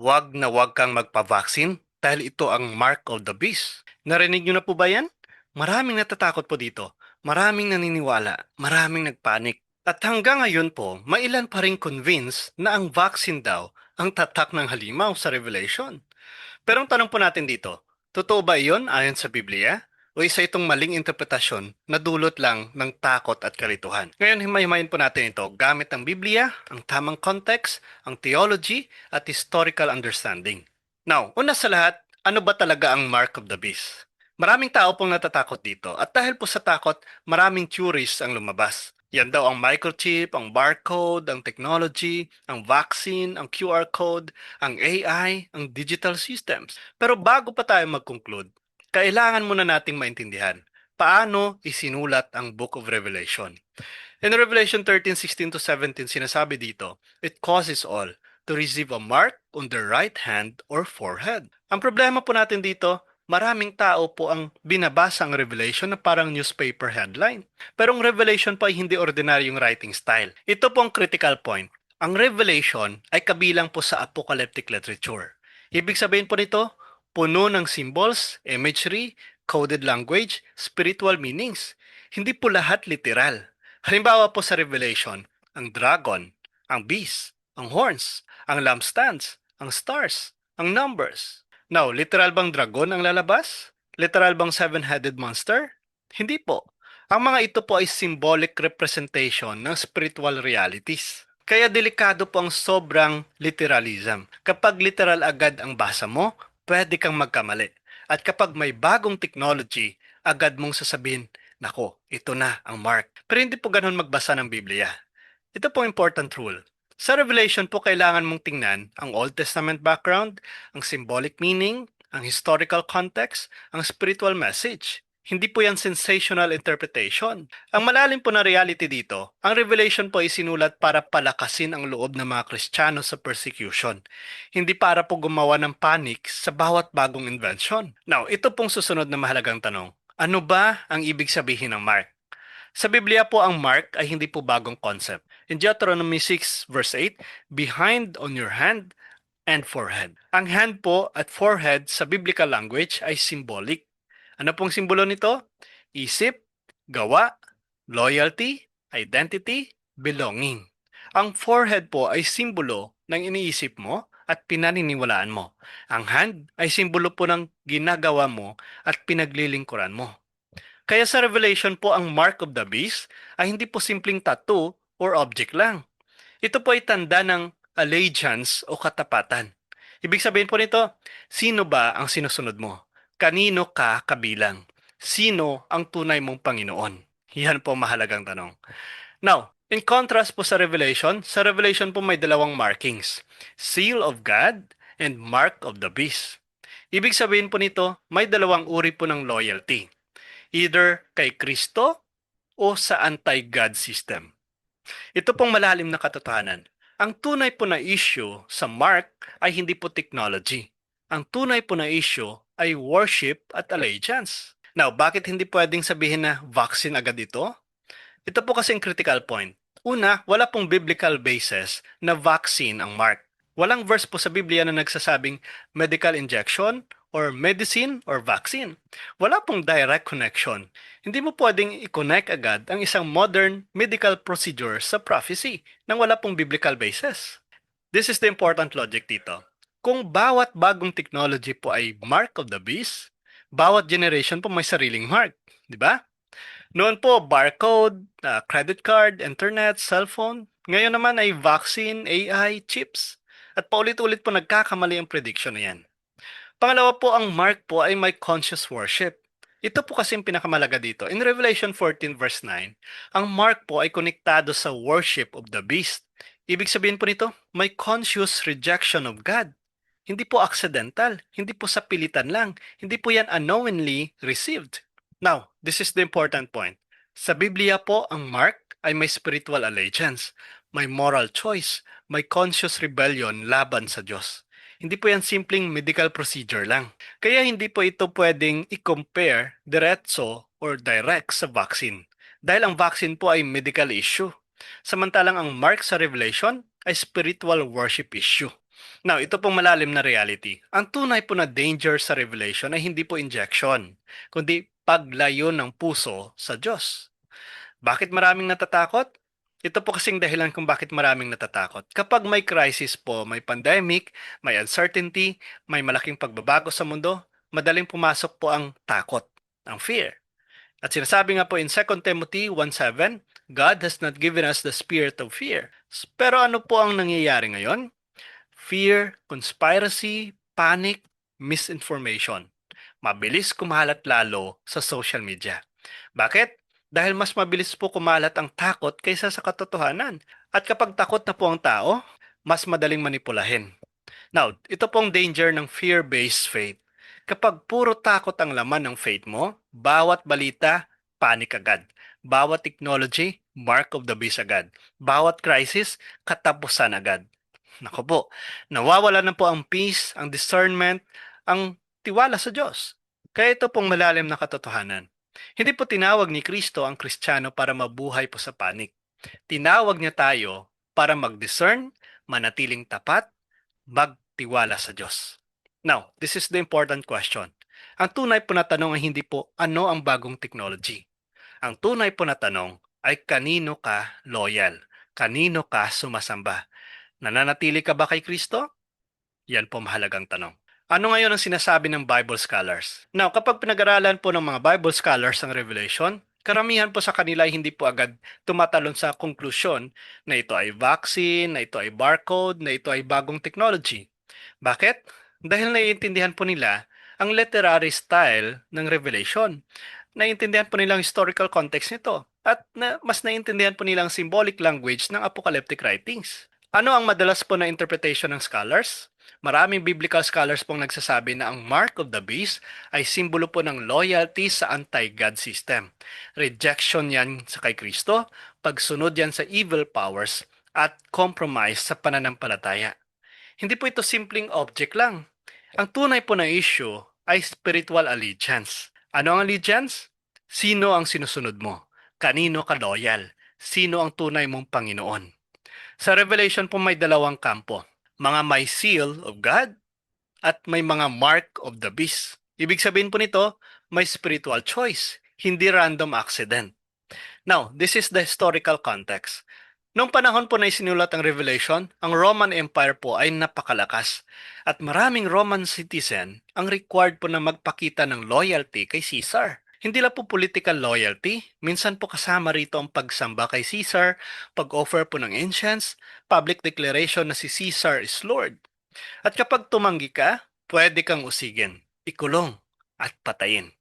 Huwag na huwag kang magpavaksin dahil ito ang mark of the beast. Narinig niyo na po ba yan? Maraming natatakot po dito. Maraming naniniwala. Maraming nagpanik. At hanggang ngayon po, mailan pa rin convinced na ang vaccine daw ang tatak ng halimaw sa Revelation. Pero ang tanong po natin dito, totoo ba iyon ayon sa Biblia? O isa itong maling interpretasyon na dulot lang ng takot at kalituhan? Ngayon, himay-himayin po natin ito gamit ang Biblia, ang tamang context, ang theology, at historical understanding. Now, una sa lahat, ano ba talaga ang mark of the beast? Maraming tao pong natatakot dito at dahil po sa takot, maraming theories ang lumabas. Yan daw ang microchip, ang barcode, ang technology, ang vaccine, ang QR code, ang AI, ang digital systems. Pero bago pa tayo mag-conclude, kailangan muna nating maintindihan paano isinulat ang Book of Revelation. In Revelation 13:16 to 17, sinasabi dito, "It causes all to receive a mark on their right hand or forehead." Ang problema po natin dito, maraming tao po ang binabasa ang Revelation na parang newspaper headline. Pero ang Revelation po ay hindi ordinaryong writing style. Ito po ang critical point. Ang Revelation ay kabilang po sa apocalyptic literature. Ibig sabihin po nito, puno ng symbols, imagery, coded language, spiritual meanings. Hindi po lahat literal. Halimbawa po sa Revelation, ang dragon, ang beast, ang horns, ang lampstands, ang stars, ang numbers. Now, literal bang dragon ang lalabas? Literal bang seven-headed monster? Hindi po. Ang mga ito po ay symbolic representation ng spiritual realities. Kaya delikado po ang sobrang literalism. Kapag literal agad ang basa mo, pwede kang magkamali. At kapag may bagong technology, agad mong sasabihin, nako, ito na ang mark. Pero hindi po ganun magbasa ng Biblia. Ito po important rule. Sa Revelation po kailangan mong tingnan ang Old Testament background, ang symbolic meaning, ang historical context, ang spiritual message. Hindi po yan sensational interpretation. Ang malalim po na reality dito, ang Revelation po ay sinulat para palakasin ang loob ng mga Kristiyano sa persecution. Hindi para po gumawa ng panic sa bawat bagong invention. Now, ito pong susunod na mahalagang tanong. Ano ba ang ibig sabihin ng mark? Sa Biblia po ang mark ay hindi po bagong concept. In Deuteronomy 6 verse 8, "Behind on your hand and forehead." Ang hand po at forehead sa biblical language ay symbolic. Ano pong simbolo nito? Isip, gawa, loyalty, identity, belonging. Ang forehead po ay simbolo ng iniisip mo at pinaniniwalaan mo. Ang hand ay simbolo po ng ginagawa mo at pinaglilingkuran mo. Kaya sa Revelation po ang mark of the beast ay hindi po simpleng tattoo or object lang. Ito po ay tanda ng allegiance o katapatan. Ibig sabihin po nito, sino ba ang sinusunod mo? Kanino ka kabilang? Sino ang tunay mong Panginoon? Yan po mahalagang tanong. Now, in contrast po sa Revelation po may dalawang markings. Seal of God and Mark of the Beast. Ibig sabihin po nito, may dalawang uri po ng loyalty. Either kay Kristo o sa anti-God system. Ito pong malalim na katotohanan. Ang tunay po na issue sa Mark ay hindi po technology. Ang tunay po na issue ay worship at allegiance. Now, bakit hindi pwedeng sabihin na vaccine agad ito? Ito po kasi ang critical point. Una, wala pong biblical basis na vaccine ang mark. Walang verse po sa Biblia na nagsasabing medical injection or medicine or vaccine. Wala pong direct connection. Hindi mo pwedeng i-connect agad ang isang modern medical procedure sa prophecy nang wala pong biblical basis. This is the important logic dito. Kung bawat bagong technology po ay mark of the beast, bawat generation po may sariling mark, di ba? Noon po, barcode, credit card, internet, cellphone. Ngayon naman ay vaccine, AI, chips. At paulit-ulit po nagkakamali ang prediction na yan. Pangalawa po, ang mark po ay may conscious worship. Ito po kasi yung pinakamalaga dito. In Revelation 14 verse 9, ang mark po ay konektado sa worship of the beast. Ibig sabihin po nito, may conscious rejection of God. Hindi po accidental, hindi po sa pilitan lang, hindi po yan unknowingly received. Now, this is the important point. Sa Biblia po, ang mark ay may spiritual allegiance, may moral choice, may conscious rebellion laban sa Diyos. Hindi po yan simpleng medical procedure lang. Kaya hindi po ito pwedeng i-compare diretso or direct sa vaccine. Dahil ang vaccine po ay medical issue. Samantalang ang mark sa Revelation ay spiritual worship issue. Now, ito pong malalim na reality. Ang tunay po na danger sa revelation ay hindi po injection, kundi paglayo ng puso sa Diyos. Bakit maraming natatakot? Ito po kasing dahilan kung bakit maraming natatakot. Kapag may crisis po, may pandemic, may uncertainty, may malaking pagbabago sa mundo, madaling pumasok po ang takot, ang fear. At sinasabi nga po in 2 Timothy 1:7, God has not given us the spirit of fear. Pero ano po ang nangyayari ngayon? Fear, conspiracy, panic, misinformation. Mabilis kumalat lalo sa social media. Bakit? Dahil mas mabilis po kumalat ang takot kaysa sa katotohanan. At kapag takot na po ang tao, mas madaling manipulahin. Now, ito pong danger ng fear-based faith. Kapag puro takot ang laman ng faith mo, bawat balita, panic agad. Bawat technology, mark of the beast agad. Bawat crisis, katapusan agad. Nako po, nawawala na po ang peace, ang discernment, ang tiwala sa Diyos. Kaya ito pong malalim na katotohanan. Hindi po tinawag ni Kristo ang Kristiyano para mabuhay po sa panik. Tinawag niya tayo para mag-discern, manatiling tapat, magtiwala sa Diyos. Now, this is the important question. Ang tunay po na tanong ay hindi po ano ang bagong technology. Ang tunay po na tanong ay kanino ka loyal? Kanino ka sumasamba? Nananatili ka ba kay Kristo? Yan po mahalagang tanong. Ano ngayon ang sinasabi ng Bible scholars? Now, kapag pinag-aralan po ng mga Bible scholars ang Revelation, karamihan po sa kanila ay hindi po agad tumatalon sa konklusyon na ito ay vaccine, na ito ay barcode, na ito ay bagong technology. Bakit? Dahil naiintindihan po nila ang literary style ng Revelation. Naiintindihan po nila ang historical context nito at mas naiintindihan po nila ang symbolic language ng apocalyptic writings. Ano ang madalas po na interpretation ng scholars? Maraming biblical scholars pong nagsasabi na ang mark of the beast ay simbolo po ng loyalty sa anti-God system. Rejection yan sa kay Kristo, pagsunod yan sa evil powers, at compromise sa pananampalataya. Hindi po ito simpleng object lang. Ang tunay po na issue ay spiritual allegiance. Ano ang allegiance? Sino ang sinusunod mo? Kanino ka loyal? Sino ang tunay mong Panginoon? Sa Revelation po may dalawang kampo. Mga may seal of God at may mga mark of the beast. Ibig sabihin po nito, may spiritual choice, hindi random accident. Now, this is the historical context. Noong panahon po na isinulat ang Revelation, ang Roman Empire po ay napakalakas at maraming Roman citizen ang required po na magpakita ng loyalty kay Caesar. Hindi lang po political loyalty, minsan po kasama rito ang pagsamba kay Caesar, pag-offer po ng incense, public declaration na si Caesar is Lord. At kapag tumanggi ka, pwede kang usigin, ikulong, at patayin.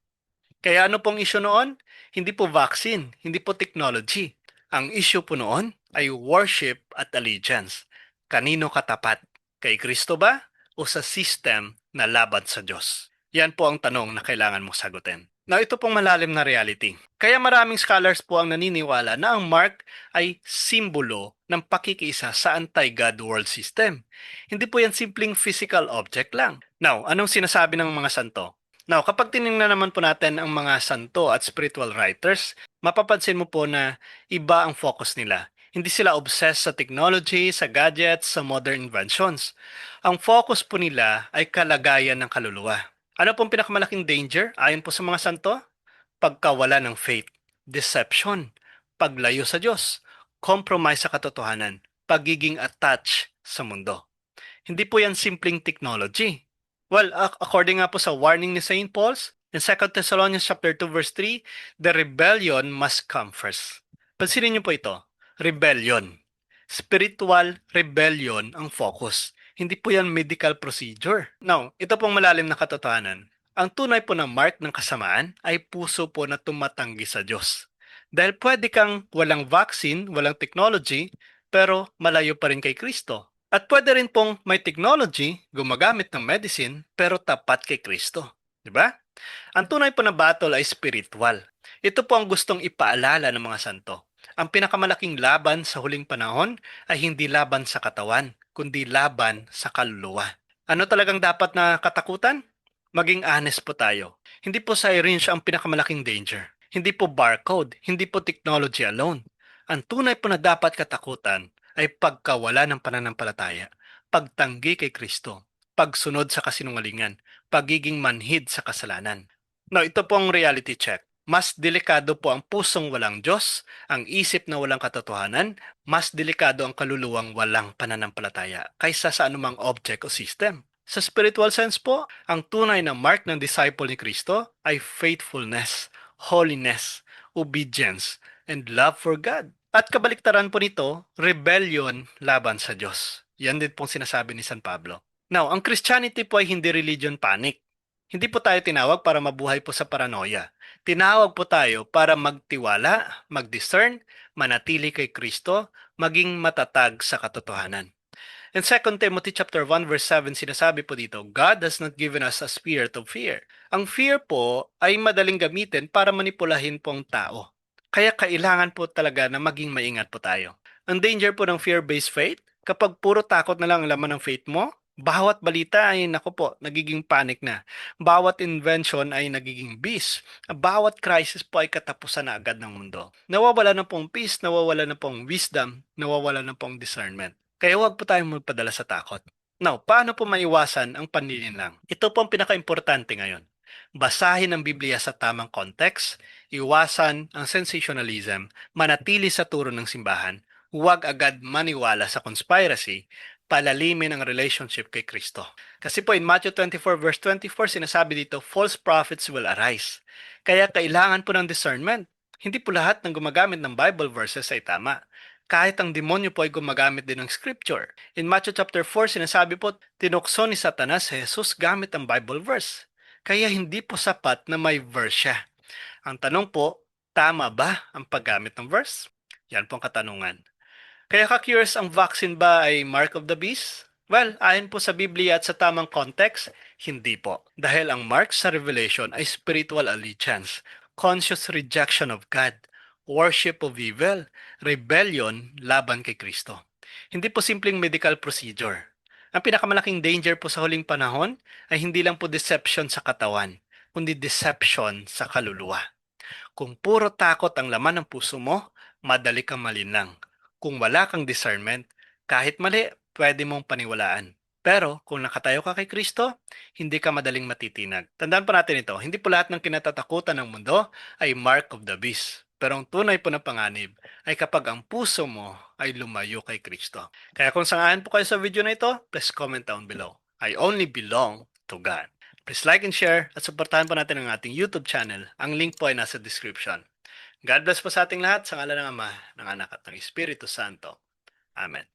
Kaya ano pong issue noon? Hindi po vaccine, hindi po technology. Ang issue po noon ay worship at allegiance. Kanino katapat? Kay Kristo ba o sa system na laban sa Diyos? Yan po ang tanong na kailangan mong sagutin. Now, ito pong malalim na reality. Kaya maraming scholars po ang naniniwala na ang mark ay simbolo ng pakikiisa sa anti-God world system. Hindi po yan simpleng physical object lang. Now, anong sinasabi ng mga santo? Now, kapag tinignan naman po natin ang mga santo at spiritual writers, mapapansin mo po na iba ang focus nila. Hindi sila obsessed sa technology, sa gadgets, sa modern inventions. Ang focus po nila ay kalagayan ng kaluluwa. Ano pong pinakamalaking danger ayon po sa mga santo? Pagkawala ng faith, deception, paglayo sa Diyos, compromise sa katotohanan, pagiging attached sa mundo. Hindi po yan simpleng technology. Well, according nga po sa warning ni St. Paul's, in 2 Thessalonians chapter 2 verse 3, the rebellion must come first. Pansinin niyo po ito, rebellion. Spiritual rebellion ang focus. Hindi po yan medical procedure. Now, ito pong malalim na katotohanan. Ang tunay po na mark ng kasamaan ay puso po na tumatanggi sa Diyos. Dahil pwede kang walang vaccine, walang technology, pero malayo pa rin kay Kristo. At pwede rin pong may technology, gumagamit ng medicine, pero tapat kay Kristo. Di ba? Ang tunay po na battle ay spiritual. Ito po ang gustong ipaalala ng mga santo. Ang pinakamalaking laban sa huling panahon ay hindi laban sa katawan, kundi laban sa kaluluwa. Ano talagang dapat na katakutan? Maging honest po tayo. Hindi po syringe ang pinakamalaking danger. Hindi po barcode, hindi po technology alone. Ang tunay po na dapat katakutan ay pagkawala ng pananampalataya, pagtanggi kay Kristo, pagsunod sa kasinungalingan, pagiging manhid sa kasalanan. Now, ito po ang reality check. Mas delikado po ang pusong walang Diyos, ang isip na walang katotohanan, mas delikado ang kaluluwang walang pananampalataya kaysa sa anumang object o system. Sa spiritual sense po, ang tunay na mark ng disciple ni Kristo ay faithfulness, holiness, obedience, and love for God. At kabaliktaran po nito, rebellion laban sa Diyos. Yan din pong sinasabi ni San Pablo. Now, ang Christianity po ay hindi religion panic. Hindi po tayo tinawag para mabuhay po sa paranoia. Tinawag po tayo para magtiwala, mag-discern, manatili kay Kristo, maging matatag sa katotohanan. In 2 Timothy chapter 1 verse 7 sinasabi po dito, God has not given us a spirit of fear. Ang fear po ay madaling gamitin para manipulahin po ang tao. Kaya kailangan po talaga na maging maingat po tayo. Ang danger po ng fear-based faith, kapag puro takot na lang ang laman ng faith mo, bawat balita ay naku po, nagiging panic na. Bawat invention ay nagiging beast. Bawat crisis po ay katapusan na agad ng mundo. Nawawala na pong peace, nawawala na pong wisdom, nawawala na pong discernment. Kaya huwag po tayong magpadala sa takot. Now, paano po maiwasan ang panlilinlang? Ito po ang pinaka-importante ngayon. Basahin ang Biblia sa tamang context, iwasan ang sensationalism, manatili sa turo ng simbahan, huwag agad maniwala sa conspiracy, palalimin ang relationship kay Kristo. Kasi po in Matthew 24 verse 24 sinasabi dito, false prophets will arise. Kaya kailangan po ng discernment. Hindi po lahat ng gumagamit ng Bible verses ay tama. Kahit ang demonyo po ay gumagamit din ng scripture. In Matthew chapter 4, sinasabi po, tinukso ni Satanas si Jesus gamit ang Bible verse. Kaya hindi po sapat na may verse siya. Ang tanong po, tama ba ang paggamit ng verse? Yan po ang katanungan. Kaya ka-curious, ang vaccine ba ay mark of the beast? Well, ayon po sa Biblia at sa tamang context, hindi po. Dahil ang mark sa Revelation ay spiritual allegiance, conscious rejection of God, worship of evil, rebellion laban kay Kristo. Hindi po simpleng medical procedure. Ang pinakamalaking danger po sa huling panahon ay hindi lang po deception sa katawan, kundi deception sa kaluluwa. Kung puro takot ang laman ng puso mo, madali kang malinlang. Kung wala kang discernment, kahit mali, pwede mong paniwalaan. Pero kung nakatayo ka kay Kristo, hindi ka madaling matitinag. Tandaan po natin ito, hindi po lahat ng kinatatakutan ng mundo ay mark of the beast. Pero ang tunay po na panganib ay kapag ang puso mo ay lumayo kay Kristo. Kaya kung sangayon po kayo sa video na ito, please comment down below. I only belong to God. Please like and share at supportahan po natin ang ating YouTube channel. Ang link po ay nasa description. God bless po sa ating lahat sa ngalan ng Ama, ng Anak at ng Espiritu Santo. Amen.